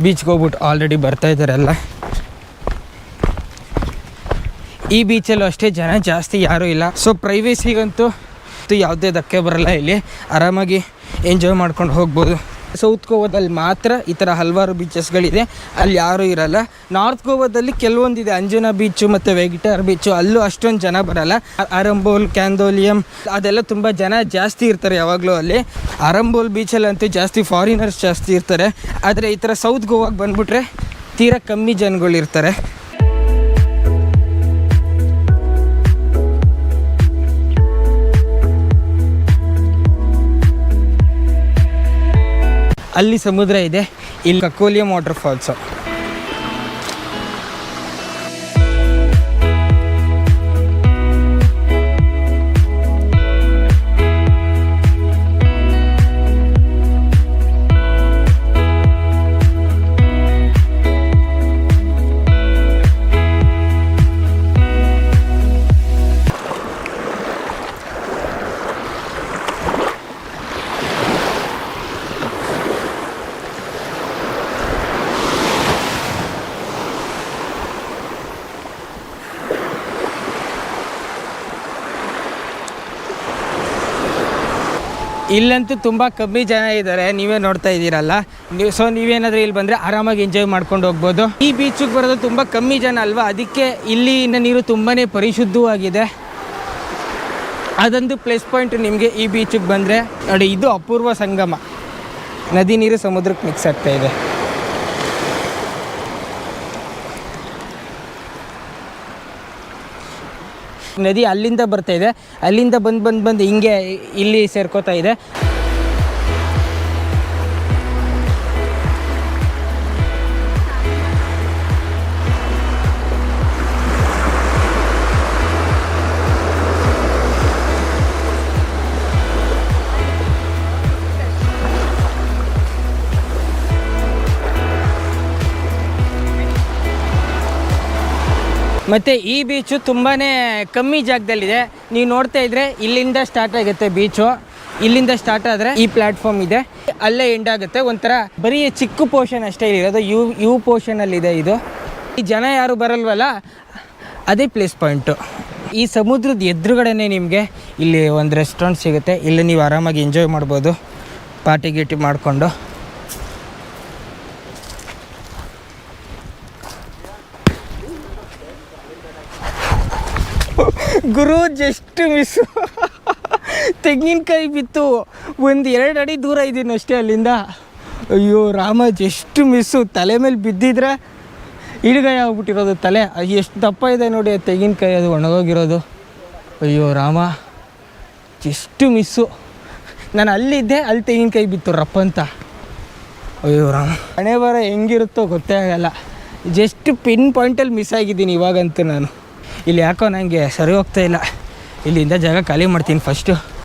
ಬೀಚ್ಗೆ ಹೋಗ್ಬಿಟ್ಟು ಆಲ್ರೆಡಿ ಬರ್ತಾ ಇದ್ದಾರೆಲ್ಲ. ಈ ಬೀಚಲ್ಲೂ ಅಷ್ಟೇ ಜನ ಜಾಸ್ತಿ ಯಾರೂ ಇಲ್ಲ. ಸೊ ಪ್ರೈವೇಸಿಗಂತೂ ಯಾವುದೇ ಧಕ್ಕೆ ಬರಲ್ಲ. ಇಲ್ಲಿ ಆರಾಮಾಗಿ ಎಂಜಾಯ್ ಮಾಡ್ಕೊಂಡು ಹೋಗ್ಬೋದು. ಸೌತ್ ಗೋವಾದಲ್ಲಿ ಮಾತ್ರ ಈ ಥರ ಹಲವಾರು ಬೀಚಸ್ಗಳಿದೆ, ಅಲ್ಲಿ ಯಾರೂ ಇರಲ್ಲ. ನಾರ್ತ್ ಗೋವಾದಲ್ಲಿ ಕೆಲವೊಂದಿದೆ, ಅಂಜುನಾ ಬೀಚು ಮತ್ತು ವೆಗಿಟಾರ್ ಬೀಚು, ಅಲ್ಲೂ ಅಷ್ಟೊಂದು ಜನ ಬರಲ್ಲ. ಅರಂಬೋಲ್, ಕ್ಯಾಂದೋಲಿಯಂ ಅದೆಲ್ಲ ತುಂಬ ಜನ ಜಾಸ್ತಿ ಇರ್ತಾರೆ ಯಾವಾಗಲೂ ಅಲ್ಲಿ. ಅರಂಬೋಲ್ ಬೀಚಲ್ಲಂತೂ ಜಾಸ್ತಿ ಫಾರಿನರ್ಸ್ ಜಾಸ್ತಿ ಇರ್ತಾರೆ. ಆದರೆ ಈ ಥರ ಸೌತ್ ಗೋವಾಗೆ ಬಂದುಬಿಟ್ರೆ ತೀರಾ ಕಮ್ಮಿ ಜನಗಳಿರ್ತಾರೆ. ಅಲ್ಲಿ ಸಮುದ್ರ ಇದೆ, ಇಲ್ಲಿ ಕಕೋಲಿಯಂ ವಾಟರ್ ಫಾಲ್ಸು. ಇಲ್ಲಂತೂ ತುಂಬ ಕಮ್ಮಿ ಜನ ಇದ್ದಾರೆ, ನೀವೇ ನೋಡ್ತಾ ಇದ್ದೀರಲ್ಲ. ಸೊ ನೀವೇನಾದರೂ ಇಲ್ಲಿ ಬಂದರೆ ಆರಾಮಾಗಿ ಎಂಜಾಯ್ ಮಾಡ್ಕೊಂಡು ಹೋಗ್ಬೋದು. ಈ ಬೀಚಿಗೆ ಬರೋದು ತುಂಬ ಕಮ್ಮಿ ಜನ ಅಲ್ವಾ, ಅದಕ್ಕೆ ಇಲ್ಲಿನ ನೀರು ತುಂಬಾ ಪರಿಶುದ್ಧವಾಗಿದೆ. ಅದೊಂದು ಪ್ಲಸ್ ಪಾಯಿಂಟ್ ನಿಮಗೆ ಈ ಬೀಚಿಗೆ ಬಂದರೆ. ನೋಡಿ, ಇದು ಅಪೂರ್ವ ಸಂಗಮ, ನದಿ ನೀರು ಸಮುದ್ರಕ್ಕೆ ಮಿಕ್ಸ್ ಆಗ್ತಾ ಇದೆ. ನದಿ ಅಲ್ಲಿಂದ ಬರ್ತಾ ಇದೆ, ಅಲ್ಲಿಂದ ಬಂದು ಹಿಂಗೆ ಇಲ್ಲಿ ಸೇರ್ಕೋತಾ ಇದೆ. ಮತ್ತು ಈ ಬೀಚು ತುಂಬಾ ಕಮ್ಮಿ ಜಾಗದಲ್ಲಿದೆ. ನೀವು ನೋಡ್ತಾ ಇದ್ದರೆ ಇಲ್ಲಿಂದ ಸ್ಟಾರ್ಟ್ ಆಗುತ್ತೆ ಬೀಚು. ಇಲ್ಲಿಂದ ಸ್ಟಾರ್ಟ್ ಆದರೆ ಈ ಪ್ಲ್ಯಾಟ್ಫಾರ್ಮ್ ಇದೆ, ಅಲ್ಲೇ ಎಂಡ್ ಆಗುತ್ತೆ. ಒಂಥರ ಬರೀ ಚಿಕ್ಕ ಪೋರ್ಷನ್ ಅಷ್ಟೇ ಇರೋದು, ಯು ಪೋರ್ಷನಲ್ಲಿದೆ ಇದು. ಈ ಜನ ಯಾರು ಬರಲ್ವಲ್ಲ, ಅದೇ ಪ್ಲೇಸ್ ಪಾಯಿಂಟು. ಈ ಸಮುದ್ರದ ಎದುರುಗಡೆನೇ ನಿಮಗೆ ಇಲ್ಲಿ ಒಂದು ರೆಸ್ಟೋರೆಂಟ್ ಸಿಗುತ್ತೆ. ಇಲ್ಲಿ ನೀವು ಆರಾಮಾಗಿ ಎಂಜಾಯ್ ಮಾಡ್ಬೋದು, ಪಾರ್ಟಿ ಗೀಟಿ ಮಾಡಿಕೊಂಡು. ಗುರು ಜಸ್ಟ್ ಮಿಸ್ಸು, ತೆಂಗಿನಕಾಯಿ ಬಿತ್ತು. 1-2 ಅಡಿ ದೂರ ಇದ್ದೀನಿ ಅಷ್ಟೇ ಅಲ್ಲಿಂದ. ಅಯ್ಯೋ ರಾಮ, ಜಸ್ಟ್ ಮಿಸ್ಸು. ತಲೆ ಮೇಲೆ ಬಿದ್ದಿದ್ರೆ ಇಡುಗಾಯಿ ಆಗ್ಬಿಟ್ಟಿರೋದು ತಲೆ. ಎಷ್ಟು ದಪ್ಪ ಇದೆ ನೋಡಿ ತೆಂಗಿನಕಾಯಿ, ಅದು ಒಣಗೋಗಿರೋದು. ಅಯ್ಯೋ ರಾಮ, ಜಸ್ಟ್ ಮಿಸ್ಸು. ನಾನು ಅಲ್ಲಿದ್ದೆ, ಅಲ್ಲಿ ತೆಂಗಿನಕಾಯಿ ಬಿತ್ತು ರಪ್ಪಂತ. ಅಯ್ಯೋ ರಾಮ, ಹಣೆ ಬರ ಹೆಂಗಿರುತ್ತೋ ಗೊತ್ತೇ ಆಗಲ್ಲ. ಜಸ್ಟ್ ಪಿನ್ ಪಾಯಿಂಟಲ್ಲಿ ಮಿಸ್ ಆಗಿದ್ದೀನಿ ಇವಾಗಂತೂ ನಾನು. ಇಲ್ಲಿ ಯಾಕೋ ನನಗೆ ಸರಿ ಹೋಗ್ತಾ ಇಲ್ಲ. ಇಲ್ಲಿಂದ ಜಾಗ ಖಾಲಿ ಮಾಡ್ತೀನಿ ಫಸ್ಟು.